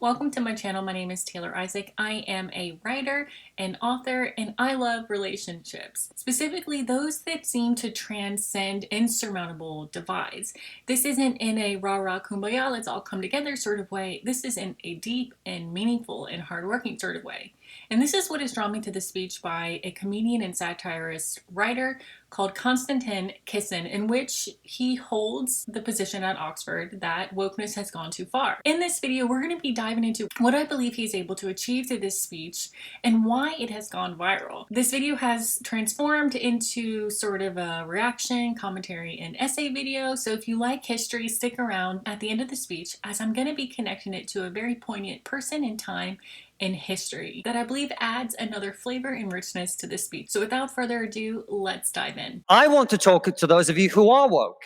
Welcome to my channel. My name is Taylor Isaac. I am a writer, an author, and I love relationships, specifically those that seem to transcend insurmountable divides. This isn't in a rah-rah kumbaya, let's all come together sort of way. This is in a deep and meaningful and hardworking sort of way. And this is what has drawn me to the speech by a comedian and satirist writer called Konstantin Kisin, in which he holds the position at Oxford that wokeness has gone too far. In this video, we're going to be diving into what I believe he's able to achieve through this speech and why it has gone viral. This video has transformed into sort of a reaction, commentary, and essay video, so if you like history, stick around at the end of the speech, as I'm going to be connecting it to a very poignant person in time in history that I believe adds another flavor and richness to this speech. So without further ado, let's dive in. I want to talk to those of you who are woke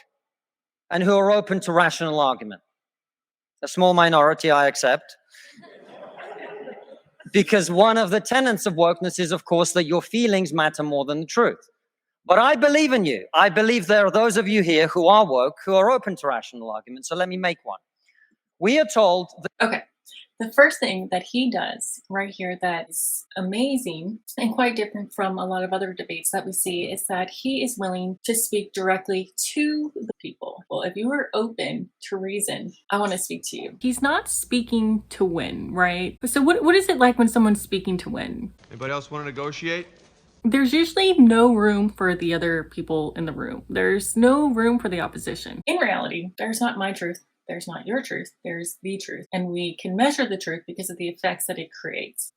and who are open to rational argument. A small minority, I accept. Because one of the tenets of wokeness is, of course, that your feelings matter more than the truth. But I believe in you. I believe there are those of you here who are woke, who are open to rational argument. So let me make one. We are told that... Okay. The first thing that he does right here that is amazing and quite different from a lot of other debates that we see is that he is willing to speak directly to the people. Well, if you are open to reason, I want to speak to you. He's not speaking to win, right? So what is it like when someone's speaking to win? Anybody else want to negotiate? There's usually no room for the other people in the room. There's no room for the opposition. In reality, there's not my truth. There's not your truth, there's the truth. And we can measure the truth because of the effects that it creates.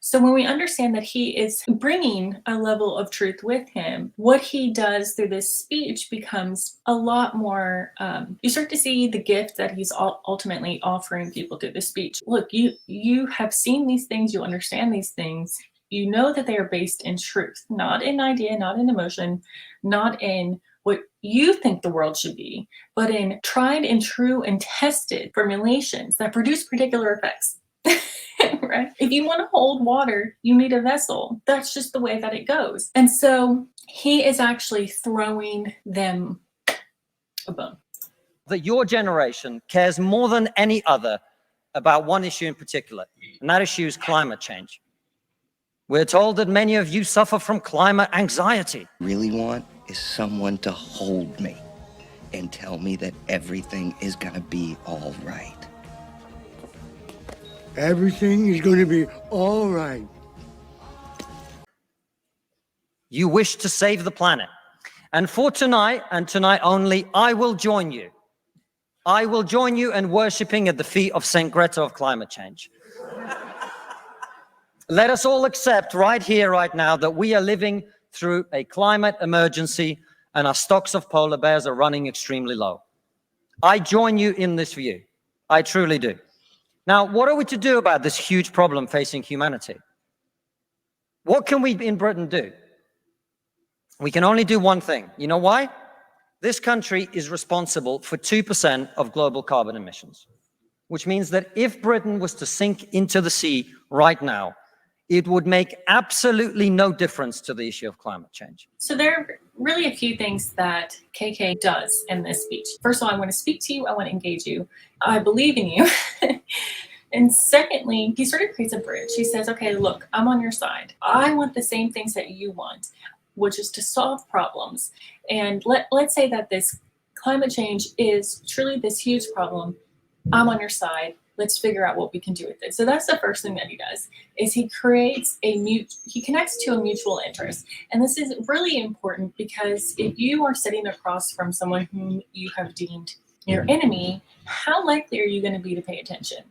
So when we understand that he is bringing a level of truth with him, what he does through this speech becomes a lot more, you start to see the gift that he's ultimately offering people through this speech. Look, you have seen these things, you understand these things, you know that they are based in truth, not in idea, not in emotion, not in what you think the world should be, but in tried and true and tested formulations that produce particular effects. Right? If you want to hold water, you need a vessel. That's just the way that it goes. And so he is actually throwing them a bone. That your generation cares more than any other about one issue in particular, and that issue is climate change. We're told that many of you suffer from climate anxiety. Really want is someone to hold me and tell me that everything is gonna be all right. Everything is gonna be all right. You wish to save the planet. And for tonight, and tonight only, I will join you. I will join you in worshiping at the feet of Saint Greta of climate change. Let us all accept right here, right now, that we are living through a climate emergency and our stocks of polar bears are running extremely low. I join you in this view. I truly do. Now, what are we to do about this huge problem facing humanity? What can we in Britain do? We can only do one thing. You know why? This country is responsible for 2% of global carbon emissions, which means that if Britain was to sink into the sea right now, it would make absolutely no difference to the issue of climate change. So there are really a few things that KK does in this speech. First of all, I want to speak to you. I want to engage you. I believe in you. And secondly, he sort of creates a bridge. He says, okay, look, I'm on your side. I want the same things that you want, which is to solve problems. And let's say that this climate change is truly this huge problem. I'm on your side. Let's figure out what we can do with it. So that's the first thing that he does, is he creates he connects to a mutual interest. And this is really important because if you are sitting across from someone whom you have deemed your enemy, how likely are you going to be to pay attention?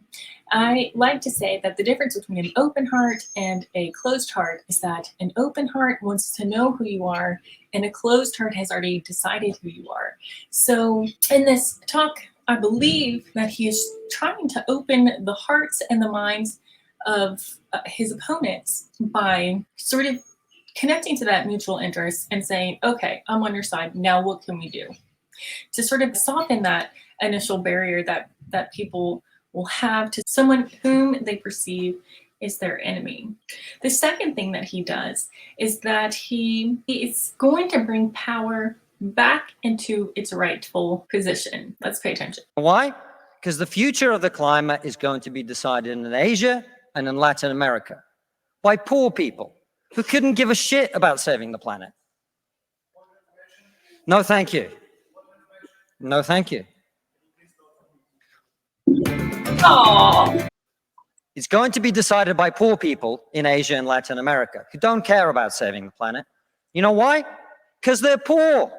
I like to say that the difference between an open heart and a closed heart is that an open heart wants to know who you are, and a closed heart has already decided who you are. So in this talk, I believe that he is trying to open the hearts and the minds of his opponents by sort of connecting to that mutual interest and saying, okay, I'm on your side. Now what can we do? To sort of soften that initial barrier that people will have to someone whom they perceive is their enemy. The second thing that he does is that he is going to bring power back into its rightful position. Let's pay attention. Why? Because the future of the climate is going to be decided in Asia and in Latin America by poor people who couldn't give a shit about saving the planet. No, thank you. No, thank you. Oh, It's going to be decided by poor people in Asia and Latin America who don't care about saving the planet. You know why? Because they're poor.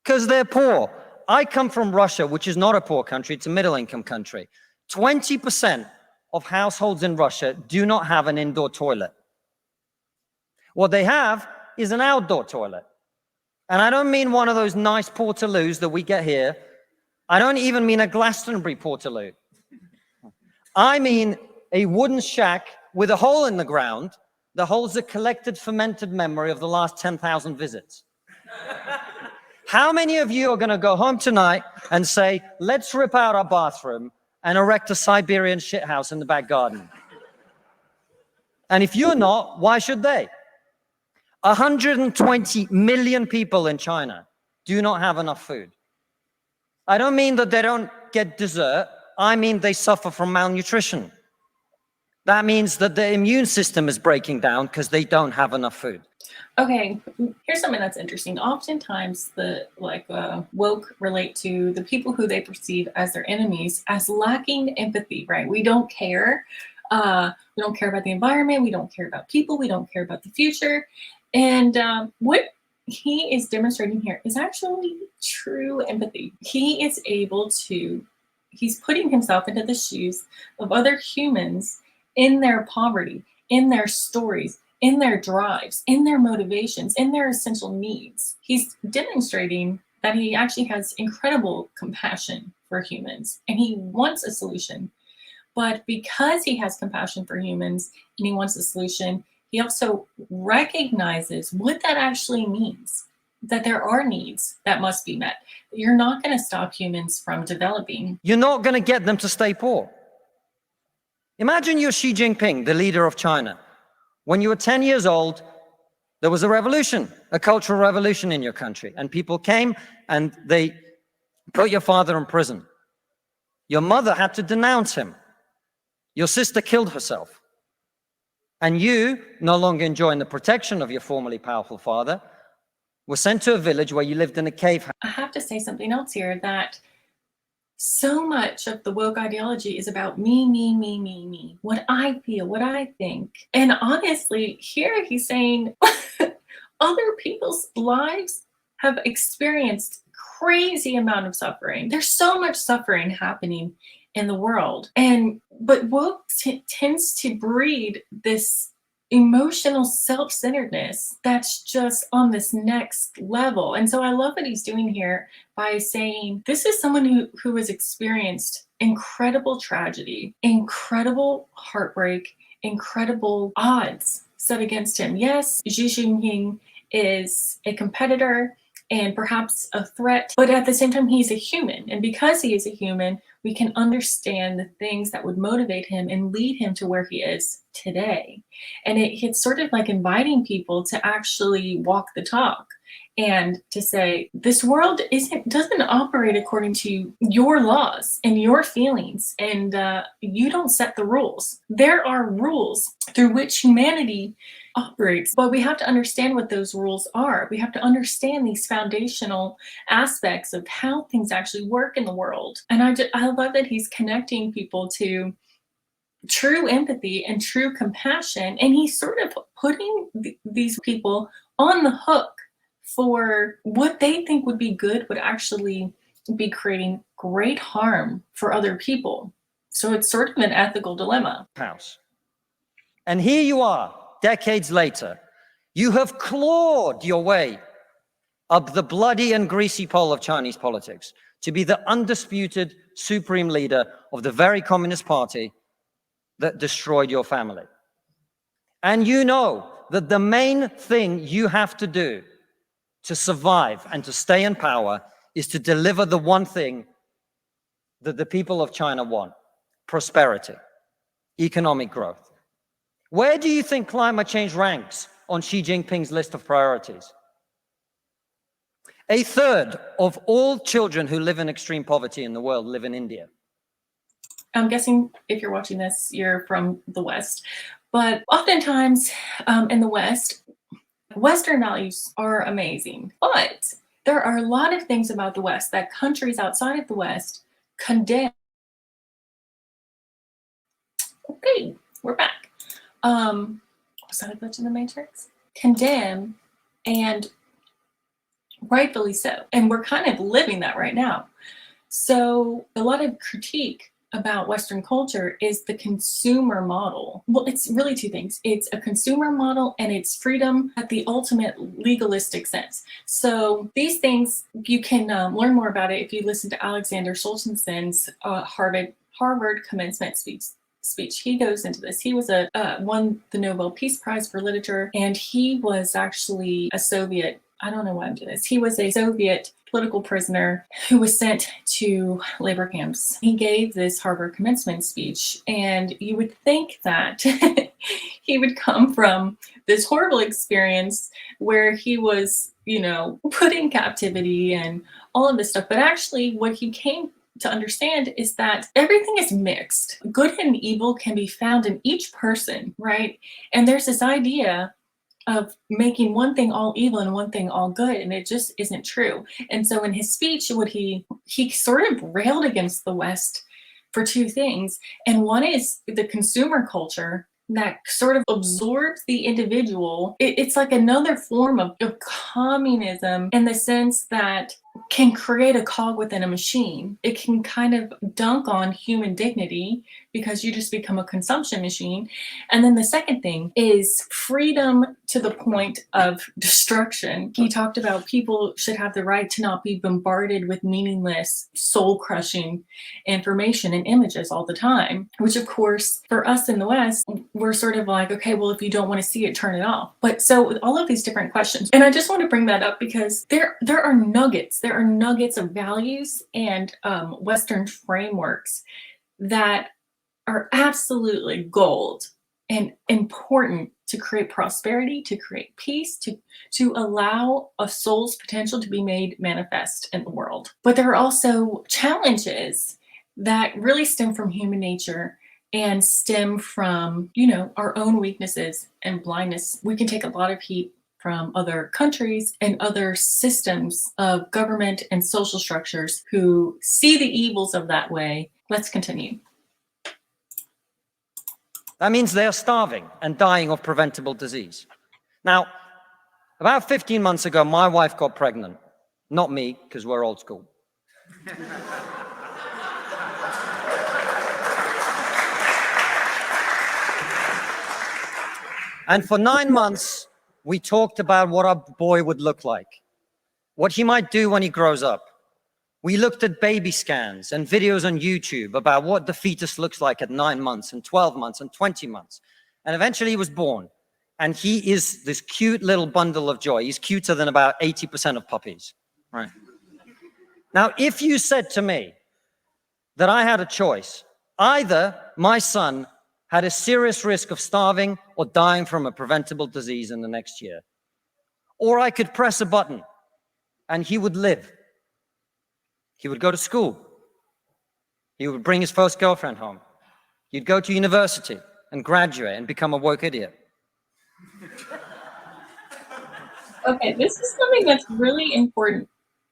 Because they're poor. I come from Russia, which is not a poor country, it's a middle-income country. 20% of households in Russia do not have an indoor toilet. What they have is an outdoor toilet. And I don't mean one of those nice portaloos that we get here. I don't even mean a Glastonbury portaloo. I mean a wooden shack with a hole in the ground that holds the collected fermented memory of the last 10,000 visits. How many of you are going to go home tonight and say, let's rip out our bathroom and erect a Siberian shithouse in the back garden? And if you're not, why should they? 120 million people in China do not have enough food. I don't mean that they don't get dessert. I mean they suffer from malnutrition. That means that their immune system is breaking down because they don't have enough food. okay. Here's something that's interesting. Oftentimes, the woke relate to the people who they perceive as their enemies as lacking empathy. Right? We don't care. We don't care about the environment. We don't care about people. We don't care about the future. And what he is demonstrating here is actually true empathy. He is able to. He's putting himself into the shoes of other humans in their poverty, in their stories, in their drives, in their motivations, in their essential needs. He's demonstrating that he actually has incredible compassion for humans and he wants a solution. But because he has compassion for humans and he wants a solution, he also recognizes what that actually means, that there are needs that must be met. You're not going to stop humans from developing. You're not going to get them to stay poor. Imagine you're Xi Jinping, the leader of China. When you were 10 years old, there was a revolution, a cultural revolution in your country, and people came and they put your father in prison. Your mother had to denounce him. Your sister killed herself. And you, no longer enjoying the protection of your formerly powerful father, were sent to a village where you lived in a cave. I have to say something else here, that so much of the woke ideology is about me, what I feel, what I think. And honestly, here he's saying other people's lives have experienced crazy amount of suffering. There's so much suffering happening in the world. But woke tends to breed this emotional self-centeredness that's just on this next level. And so I love what he's doing here by saying this is someone who has experienced incredible tragedy, incredible heartbreak, incredible odds set against him. Yes, Xi Jinping is a competitor and perhaps a threat, but at the same time, he's a human. And because he is a human, we can understand the things that would motivate him and lead him to where he is today. And it's sort of like inviting people to actually walk the talk and to say, this world doesn't operate according to your laws and your feelings, and you don't set the rules. There are rules through which humanity operates, but we have to understand what those rules are. We have to understand these foundational aspects of how things actually work in the world. And I love that he's connecting people to true empathy and true compassion, and he's sort of putting these people on the hook for what they think would be good would actually be creating great harm for other people. So it's sort of an ethical dilemma. House. And here you are, decades later. You have clawed your way up the bloody and greasy pole of Chinese politics to be the undisputed supreme leader of the very Communist Party that destroyed your family. And you know that the main thing you have to do to survive and to stay in power is to deliver the one thing that the people of China want: prosperity, economic growth. Where do you think climate change ranks on Xi Jinping's list of priorities? A third of all children who live in extreme poverty in the world live in India. I'm guessing if you're watching this, you're from the West. But oftentimes in the West, Western values are amazing. But there are a lot of things about the West that countries outside of the West condemn. Okay, we're back. Was that a glitch in the Matrix? Condemn, and rightfully so. And we're kind of living that right now. So a lot of critique about Western culture is the consumer model. Well, it's really two things. It's a consumer model and it's freedom at the ultimate legalistic sense. So these things, you can learn more about it if you listen to Alexandr Solzhenitsyn's Harvard commencement speech. He goes into this. He was won the Nobel Peace Prize for Literature, and he was actually a Soviet, I don't know why I'm doing this. He was a Soviet political prisoner who was sent to labor camps. He gave this Harvard commencement speech, and you would think that he would come from this horrible experience where he was, put in captivity and all of this stuff. But actually what he came to understand is that everything is mixed. Good and evil can be found in each person, right? And there's this idea of making one thing all evil and one thing all good, and it just isn't true. And so in his speech, what he sort of railed against the West for two things. And one is the consumer culture that sort of absorbs the individual. It's like another form of communism in the sense that can create a cog within a machine. It can kind of dunk on human dignity because you just become a consumption machine. And then the second thing is freedom to the point of destruction. He talked about people should have the right to not be bombarded with meaningless, soul-crushing information and images all the time, which of course, for us in the West, we're sort of like, okay, well, if you don't want to see it, turn it off. But so with all of these different questions, and I just want to bring that up because there are nuggets. There are nuggets of values and Western frameworks that are absolutely gold and important to create prosperity, to create peace, to allow a soul's potential to be made manifest in the world. But there are also challenges that really stem from human nature and stem from, our own weaknesses and blindness. We can take a lot of heat from other countries and other systems of government and social structures who see the evils of that way. Let's continue. That means they are starving and dying of preventable disease. Now, about 15 months ago, my wife got pregnant. Not me, because we're old school. And for 9 months, we talked about what our boy would look like, what he might do when he grows up. We looked at baby scans and videos on YouTube about what the fetus looks like at 9 months and 12 months and 20 months. And eventually he was born. And he is this cute little bundle of joy. He's cuter than about 80% of puppies, right? Now, if you said to me that I had a choice, either my son had a serious risk of starving or dying from a preventable disease in the next year, or I could press a button and he would live. He would go to school. He would bring his first girlfriend home. He'd go to university and graduate and become a woke idiot. Okay, this is something that's really important.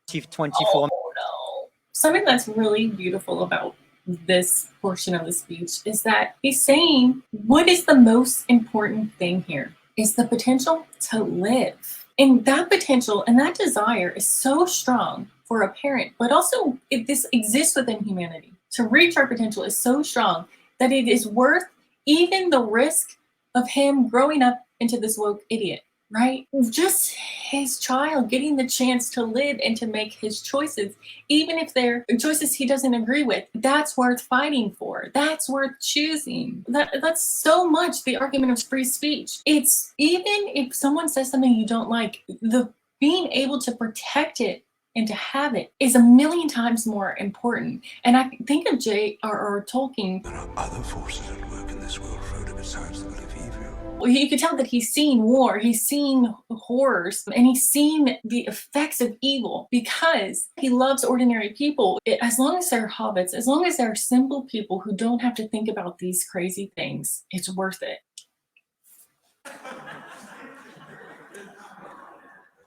24. Oh, no. Something that's really beautiful about this portion of the speech is that he's saying what is the most important thing here is the potential to live. And that potential and that desire is so strong for a parent, but also this exists within humanity. To reach our potential is so strong that it is worth even the risk of him growing up into this woke idiot, right? Just his child getting the chance to live and to make his choices, even if they're choices he doesn't agree with. That's worth fighting for. That's worth choosing. That's so much the argument of free speech. It's even if someone says something you don't like, the being able to protect it and to have it is a million times more important. And I think of J.R.R. Tolkien. There are other forces at work in this world, Frodo, besides the will of evil. Well, you could tell that he's seen war, he's seen horrors, and he's seen the effects of evil because he loves ordinary people. As long as they're hobbits, as long as they're simple people who don't have to think about these crazy things, it's worth it.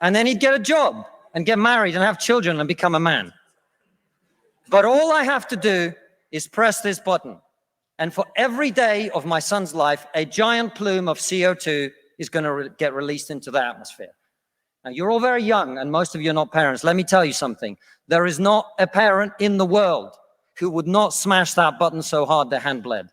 And then he'd get a job and get married and have children and become a man. But all I have to do is press this button. And for every day of my son's life, a giant plume of CO2 is going to get released into the atmosphere. Now, you're all very young, and most of you are not parents. Let me tell you something. There is not a parent in the world who would not smash that button so hard their hand bled.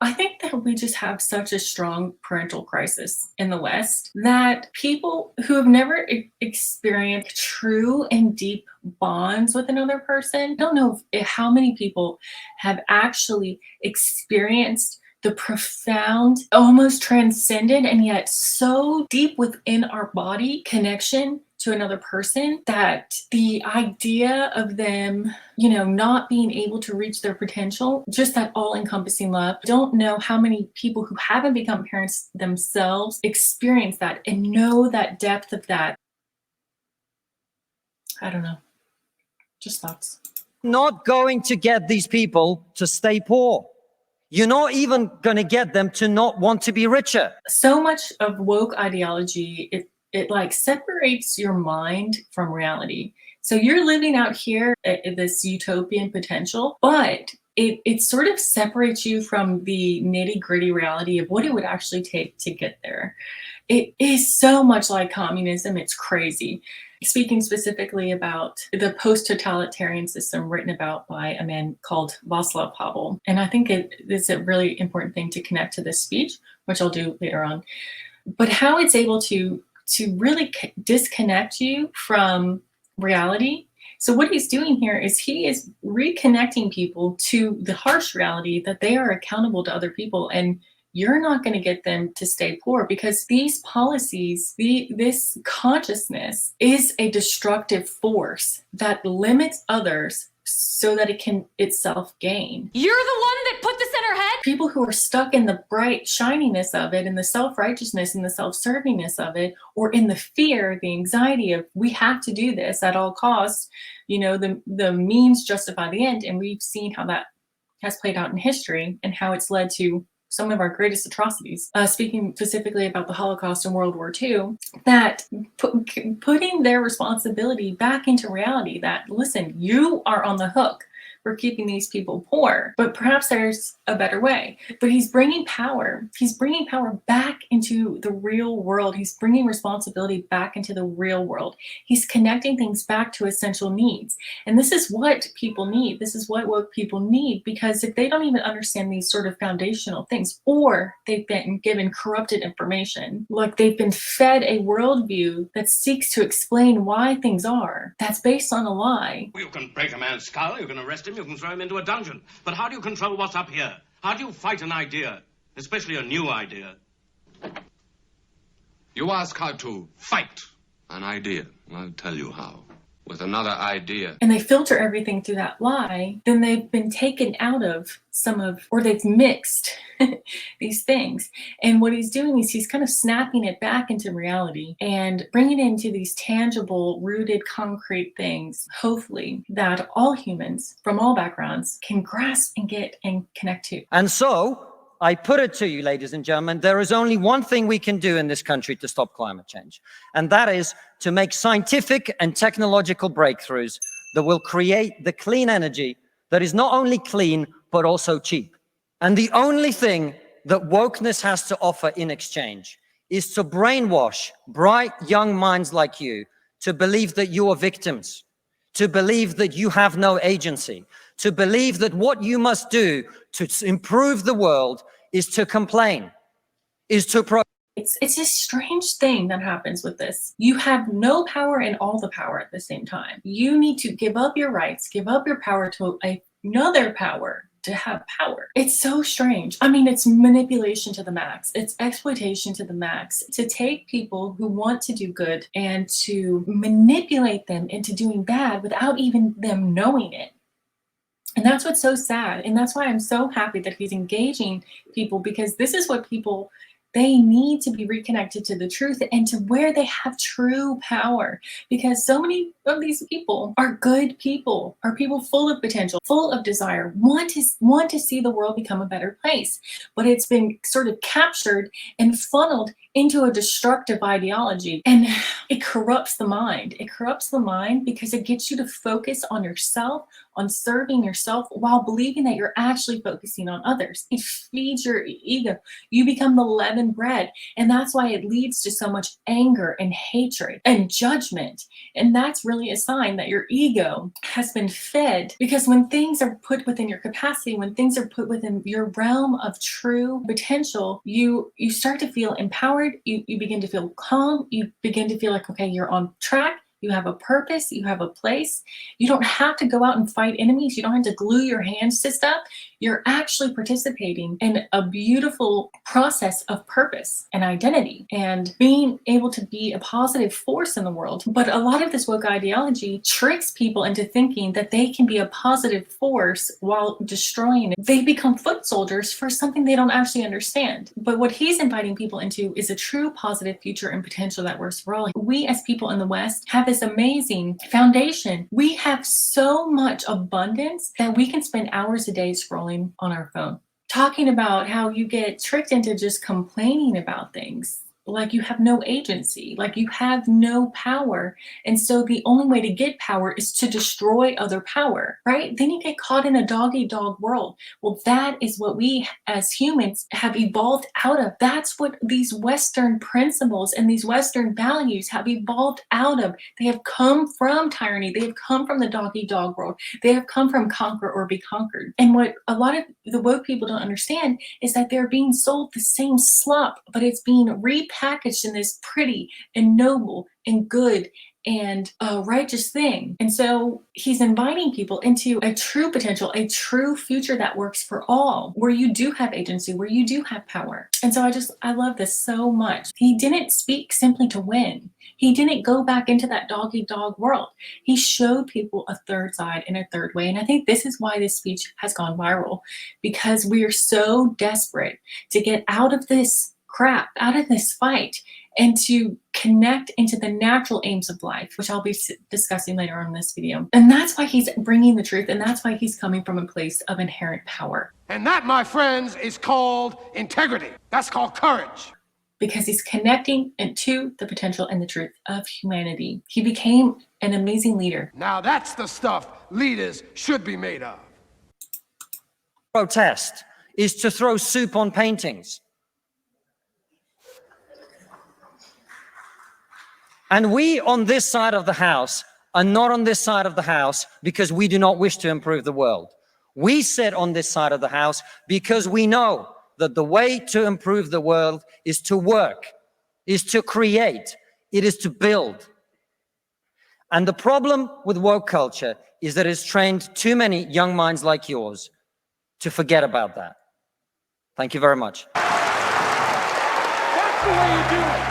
I think that we just have such a strong parental crisis in the West that people who have never experienced true and deep bonds with another person, don't know how many people have actually experienced the profound, almost transcendent, and yet so deep within our body connection to another person that the idea of them, not being able to reach their potential, just that all-encompassing love. Don't know how many people who haven't become parents themselves experience that and know that depth of that. I don't know. Just thoughts. Not going to get these people to stay poor. You're not even going to get them to not want to be richer. So much of woke ideology, it like separates your mind from reality. So you're living out here at this utopian potential, but it sort of separates you from the nitty-gritty reality of what it would actually take to get there. It is so much like communism. It's crazy. Speaking specifically about the post-totalitarian system written about by a man called Václav Havel. And I think it is a really important thing to connect to this speech, which I'll do later on. But how it's able to really disconnect you from reality. So what he's doing here is he is reconnecting people to the harsh reality that they are accountable to other people, and you're not going to get them to stay poor because these policies, this consciousness is a destructive force that limits others so that it can itself gain. You're the one that put this in her head? People who are stuck in the bright shininess of it and the self-righteousness and the self-servingness of it, or in the fear, the anxiety of we have to do this at all costs, the means justify the end. And we've seen how that has played out in history and how it's led to some of our greatest atrocities. Speaking specifically about the Holocaust and World War II, that putting their responsibility back into reality, that, listen, you are on the hook for keeping these people poor, but perhaps there's a better way. But he's bringing power. He's bringing power back into the real world. He's bringing responsibility back into the real world. He's connecting things back to essential needs. And this is what people need. This is what woke people need, because if they don't even understand these sort of foundational things, or they've been given corrupted information, like they've been fed a worldview that seeks to explain why things are, that's based on a lie. You can break a man's skull, you can arrest him, you can throw him into a dungeon. But how do you control what's up here? How do you fight an idea, especially a new idea? You ask how to fight an idea. I'll tell you how. With another idea. And they filter everything through that lie, then they've been taken out of or they've mixed these things. And what he's doing is he's kind of snapping it back into reality and bringing it into these tangible, rooted, concrete things, hopefully, that all humans from all backgrounds can grasp and get and connect to. And so, I put it to you, ladies and gentlemen, there is only one thing we can do in this country to stop climate change, and that is to make scientific and technological breakthroughs that will create the clean energy that is not only clean, but also cheap. And the only thing that wokeness has to offer in exchange is to brainwash bright young minds like you to believe that you are victims, to believe that you have no agency, to believe that what you must do to improve the world is to complain, is to It's a strange thing that happens with this. You have no power and all the power at the same time. You need to give up your rights, give up your power to another power to have power. It's so strange. I mean, it's manipulation to the max. It's exploitation to the max. To take people who want to do good and to manipulate them into doing bad without even them knowing it. And that's what's so sad. And that's why I'm so happy that he's engaging people, because this is what people, they need to be reconnected to the truth and to where they have true power. Because so many of these people are good people, are people full of potential, full of desire, want to see the world become a better place. But it's been sort of captured and funneled into a destructive ideology. And it corrupts the mind. It corrupts the mind because it gets you to focus on yourself, on serving yourself, while believing that you're actually focusing on others. It feeds your ego. You become the leavened bread. And that's why it leads to so much anger and hatred and judgment. And that's really a sign that your ego has been fed, because when things are put within your capacity, when things are put within your realm of true potential, you start to feel empowered. You begin to feel calm. You begin to feel like, okay, you're on track. You have a purpose, you have a place. You don't have to go out and fight enemies. You don't have to glue your hands to stuff. You're actually participating in a beautiful process of purpose and identity and being able to be a positive force in the world. But a lot of this woke ideology tricks people into thinking that they can be a positive force while destroying it. They become foot soldiers for something they don't actually understand. But what he's inviting people into is a true positive future and potential that works for all. We as people in the West have this amazing foundation. We have so much abundance that we can spend hours a day scrolling on our phone, talking about how you get tricked into just complaining about things. Like you have no agency, like you have no power. And so the only way to get power is to destroy other power, right? Then you get caught in a dog-eat-dog world. Well, that is what we as humans have evolved out of. That's what these Western principles and these Western values have evolved out of. They have come from tyranny. They have come from the dog-eat-dog world. They have come from conquer or be conquered. And what a lot of the woke people don't understand is that they're being sold the same slop, but it's being repackaged in this pretty and noble and good and righteous thing. And so he's inviting people into a true potential, a true future that works for all, where you do have agency, where you do have power. And so I love this so much. He didn't speak simply to win. He didn't go back into that dog-eat-dog world. He showed people a third side and a third way. And I think this is why this speech has gone viral, because we are so desperate to get out of this crap, out of this fight, and to connect into the natural aims of life, which I'll be discussing later on in this video. And that's why he's bringing the truth, and that's why he's coming from a place of inherent power. And that, my friends, is called integrity. That's called courage. Because he's connecting into the potential and the truth of humanity. He became an amazing leader. Now that's the stuff leaders should be made of. Protest is to throw soup on paintings. And we on this side of the house are not on this side of the house because we do not wish to improve the world. We sit on this side of the house because we know that the way to improve the world is to work, is to create, it is to build. And the problem with woke culture is that it's trained too many young minds like yours to forget about that. Thank you very much. That's the way you do it.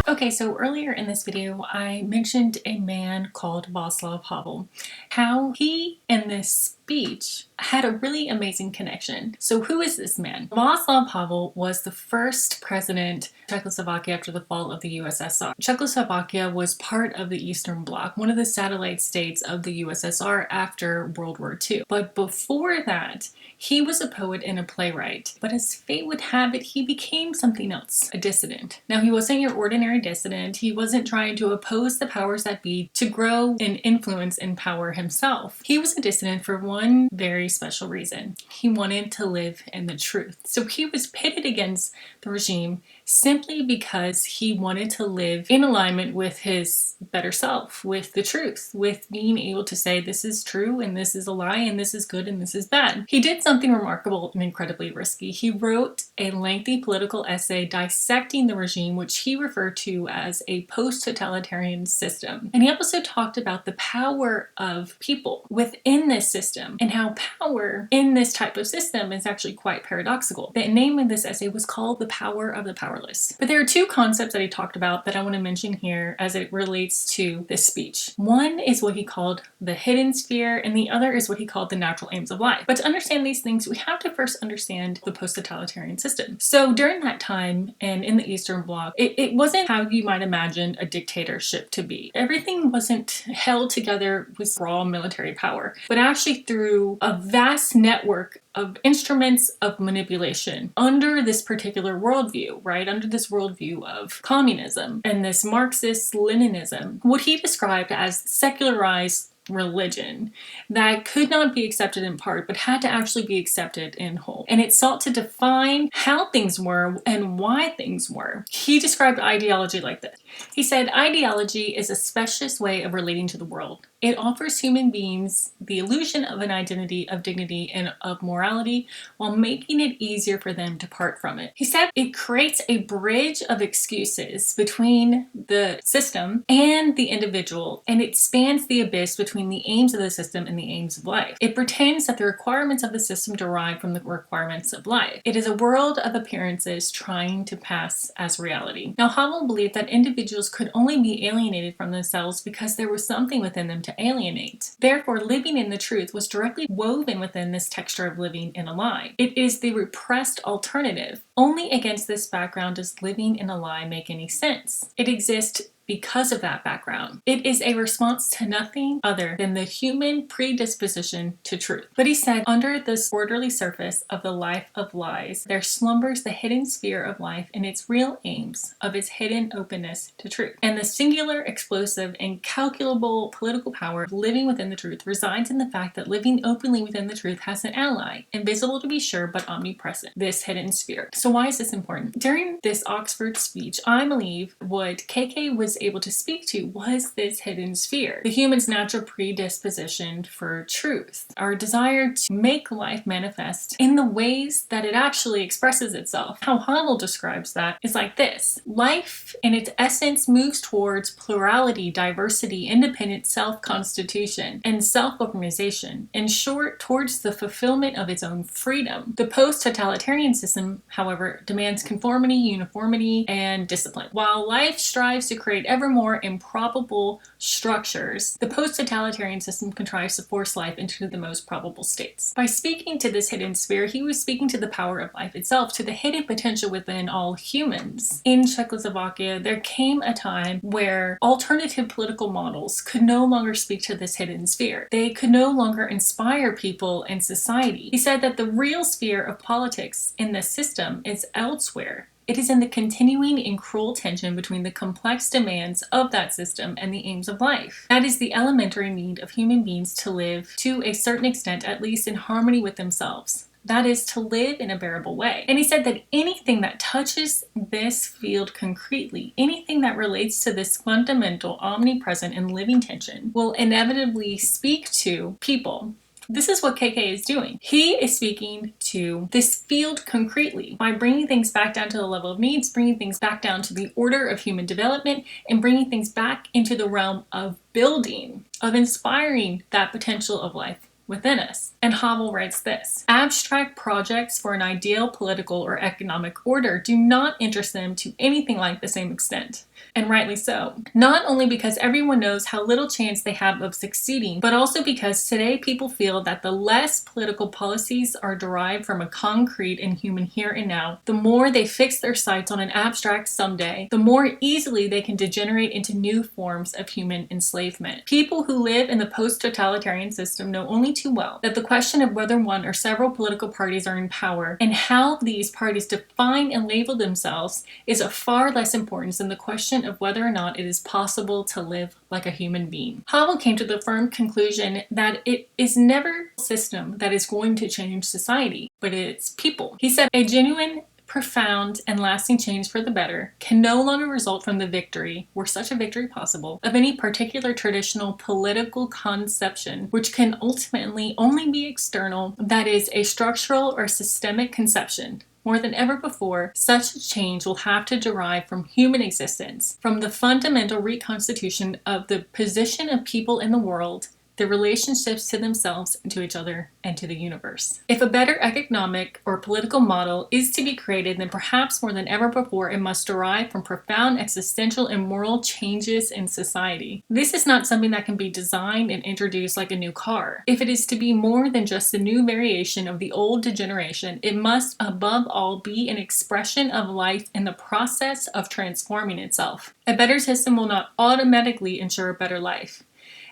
Okay, so earlier in this video, I mentioned a man called Václav Havel, how he in this speech had a really amazing connection. So who is this man? Václav Havel was the first president of Czechoslovakia after the fall of the USSR. Czechoslovakia was part of the Eastern Bloc, one of the satellite states of the USSR after World War II. But before that, he was a poet and a playwright. But as fate would have it, he became something else, a dissident. Now, he wasn't your ordinary dissident. He wasn't trying to oppose the powers that be to grow and influence and power himself. He was a dissident for one one very special reason. He wanted to live in the truth. So he was pitted against the regime simply because he wanted to live in alignment with his better self, with the truth, with being able to say this is true and this is a lie and this is good and this is bad. He did something remarkable and incredibly risky. He wrote a lengthy political essay dissecting the regime, which he referred to as a post-totalitarian system. And he also talked about the power of people within this system and how power in this type of system is actually quite paradoxical. The name of this essay was called The Power of the Powerless. But there are two concepts that he talked about that I want to mention here as it relates to this speech. One is what he called the hidden sphere, and the other is what he called the natural aims of life. But to understand these things, we have to first understand the post-totalitarian system. So during that time and in the Eastern Bloc, it wasn't how you might imagine a dictatorship to be. Everything wasn't held together with raw military power, but actually through a vast network of instruments of manipulation under this particular worldview, right? Under this worldview of communism and this Marxist-Leninism, what he described as secularized religion that could not be accepted in part but had to actually be accepted in whole. And it sought to define how things were and why things were. He described ideology like this. He said, ideology is a specialist way of relating to the world. It offers human beings the illusion of an identity, of dignity, and of morality while making it easier for them to part from it. He said it creates a bridge of excuses between the system and the individual, and it spans the abyss between the aims of the system and the aims of life. It pretends that the requirements of the system derive from the requirements of life. It is a world of appearances trying to pass as reality. Now, Havel believed that individuals could only be alienated from themselves because there was something within them to alienate. Therefore, living in the truth was directly woven within this texture of living in a lie. It is the repressed alternative. Only against this background does living in a lie make any sense. It exists because of that background. It is a response to nothing other than the human predisposition to truth. But he said, under this orderly surface of the life of lies, there slumbers the hidden sphere of life and its real aims of its hidden openness to truth. And the singular, explosive, and calculable political power of living within the truth resides in the fact that living openly within the truth has an ally, invisible to be sure, but omnipresent, this hidden sphere. So why is this important? During this Oxford speech, I believe what KK was able to speak to was this hidden sphere, the human's natural predisposition for truth, our desire to make life manifest in the ways that it actually expresses itself. How Havel describes that is like this: life in its essence moves towards plurality, diversity, independent self-constitution, and self-organization. In short, towards the fulfillment of its own freedom. The post-totalitarian system, however, demands conformity, uniformity, and discipline. While life strives to create ever more improbable structures, the post-totalitarian system contrives to force life into the most probable states. By speaking to this hidden sphere, he was speaking to the power of life itself, to the hidden potential within all humans. In Czechoslovakia, there came a time where alternative political models could no longer speak to this hidden sphere. They could no longer inspire people in society. He said that the real sphere of politics in this system is elsewhere. It is in the continuing and cruel tension between the complex demands of that system and the aims of life. That is the elementary need of human beings to live, to a certain extent, at least in harmony with themselves. That is, to live in a bearable way. And he said that anything that touches this field concretely, anything that relates to this fundamental, omnipresent, and living tension, will inevitably speak to people. This is what KK is doing. He is speaking to this field concretely by bringing things back down to the level of needs, bringing things back down to the order of human development, and bringing things back into the realm of building, of inspiring that potential of life within us. And Havel writes this: abstract projects for an ideal political or economic order do not interest them to anything like the same extent. And rightly so. Not only because everyone knows how little chance they have of succeeding, but also because today people feel that the less political policies are derived from a concrete and human here and now, the more they fix their sights on an abstract someday, the more easily they can degenerate into new forms of human enslavement. People who live in the post-totalitarian system know only too well that the question of whether one or several political parties are in power and how these parties define and label themselves is of far less importance than the question of whether or not it is possible to live like a human being. Havel came to the firm conclusion that it is never a system that is going to change society, but it's people. He said a genuine, profound, and lasting change for the better can no longer result from the victory, were such a victory possible, of any particular traditional political conception, which can ultimately only be external, that is, a structural or systemic conception. More than ever before, such a change will have to derive from human existence, from the fundamental reconstitution of the position of people in the world, their relationships to themselves and to each other and to the universe. If a better economic or political model is to be created, then perhaps more than ever before it must derive from profound existential and moral changes in society. This is not something that can be designed and introduced like a new car. If it is to be more than just a new variation of the old degeneration, it must above all be an expression of life in the process of transforming itself. A better system will not automatically ensure a better life.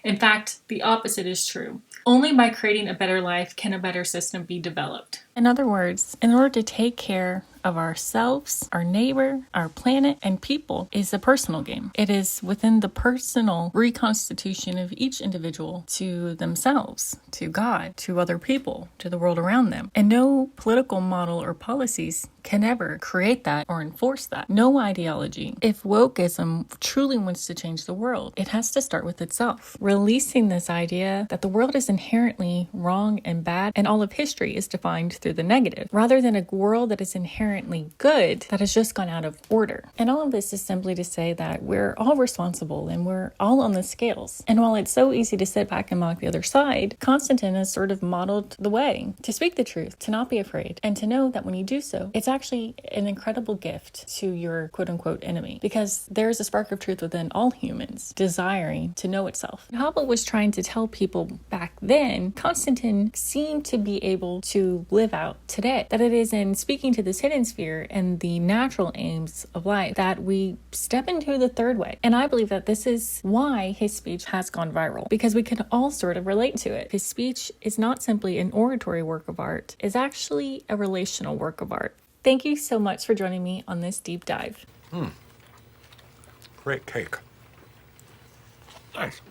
In fact, the opposite is true. Only by creating a better life can a better system be developed. In other words, in order to take care of ourselves, our neighbor, our planet, and people is a personal game. It is within the personal reconstitution of each individual to themselves, to God, to other people, to the world around them. And no political model or policies can ever create that or enforce that. No ideology. If wokeism truly wants to change the world, it has to start with itself. Releasing this idea that the world is inherently wrong and bad, and all of history is defined through the negative, rather than a world that is inherently good that has just gone out of order. And all of this is simply to say that we're all responsible and we're all on the scales. And while it's so easy to sit back and mock the other side, Konstantin has sort of modeled the way to speak the truth, to not be afraid, and to know that when you do so, it's actually an incredible gift to your quote-unquote enemy, because there's a spark of truth within all humans desiring to know itself. Havel was trying to tell people back then, Konstantin seemed to be able to live out today, that it is in speaking to this hidden sphere and the natural aims of life that we step into the third way. And I believe that this is why his speech has gone viral, because we can all sort of relate to it. His speech is not simply an oratory work of art, it's actually a relational work of art. Thank you so much for joining me on this deep dive. Great cake. Nice.